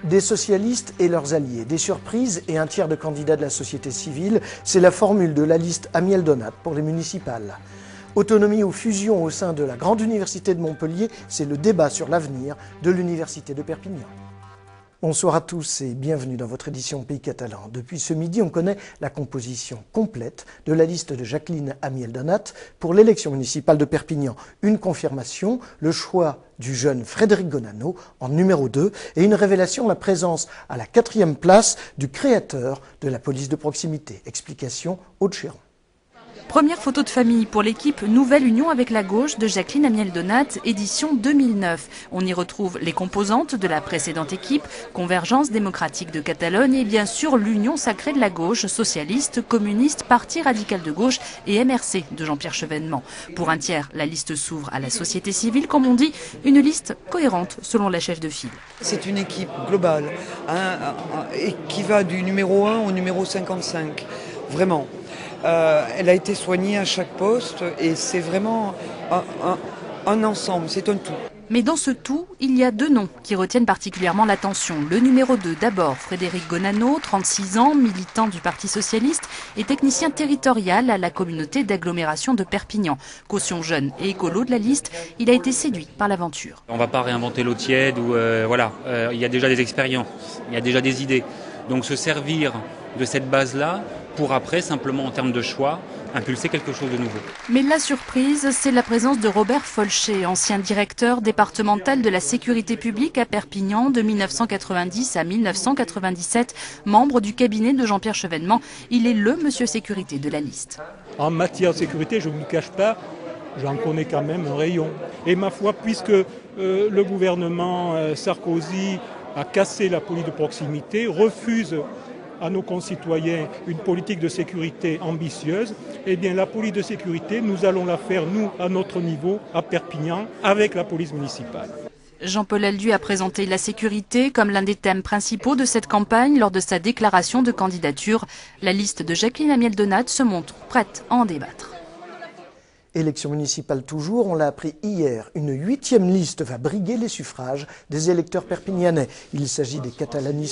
Des socialistes et leurs alliés, des surprises et un tiers de candidats de la société civile, c'est la formule de la liste Amiel Donat pour les municipales. Autonomie ou fusion au sein de la grande université de Montpellier, c'est le débat sur l'avenir de l'université de Perpignan. Bonsoir à tous et bienvenue dans votre édition Pays Catalan. Depuis ce midi, on connaît la composition complète de la liste de Jacqueline Amiel Donat pour l'élection municipale de Perpignan. Une confirmation, le choix du jeune Frédéric Gonano en numéro 2 et une révélation, la présence à la 4e place du créateur de la police de proximité. Explication, Aude Chéron. Première photo de famille pour l'équipe Nouvelle Union avec la gauche de Jacqueline Amiel Donat, édition 2009. On y retrouve les composantes de la précédente équipe, Convergence démocratique de Catalogne et bien sûr l'union sacrée de la gauche, socialiste, communiste, Parti radical de gauche et MRC de Jean-Pierre Chevènement. Pour un tiers, la liste s'ouvre à la société civile, comme on dit, une liste cohérente selon la chef de file. C'est une équipe globale et qui va du numéro 1 au numéro 55, vraiment. Elle a été soignée à chaque poste et c'est vraiment un ensemble, c'est un tout. Mais dans ce tout, il y a deux noms qui retiennent particulièrement l'attention. Le numéro 2 d'abord, Frédéric Gonano, 36 ans, militant du Parti socialiste et technicien territorial à la communauté d'agglomération de Perpignan. Caution jeune et écolo de la liste, il a été séduit par l'aventure. On ne va pas réinventer l'eau tiède, il y a déjà des expériences, il y a déjà des idées. Donc se servir de cette base-là pour après, simplement en termes de choix, impulser quelque chose de nouveau. Mais la surprise, c'est la présence de Robert Folcher, ancien directeur départemental de la sécurité publique à Perpignan de 1990 à 1997, membre du cabinet de Jean-Pierre Chevènement. Il est le monsieur sécurité de la liste. En matière de sécurité, je ne vous le cache pas, j'en connais quand même un rayon. Et ma foi, puisque le gouvernement Sarkozy a cassé la police de proximité, refuse à nos concitoyens une politique de sécurité ambitieuse, eh bien la police de sécurité, nous allons la faire, nous, à notre niveau, à Perpignan, avec la police municipale. Jean-Paul Aldu a présenté la sécurité comme l'un des thèmes principaux de cette campagne lors de sa déclaration de candidature. La liste de Jacqueline Amiel Donat se montre prête à en débattre. Élection municipale toujours, on l'a appris hier, une 8e liste va briguer les suffrages des électeurs perpignanais. Il s'agit des catalanistes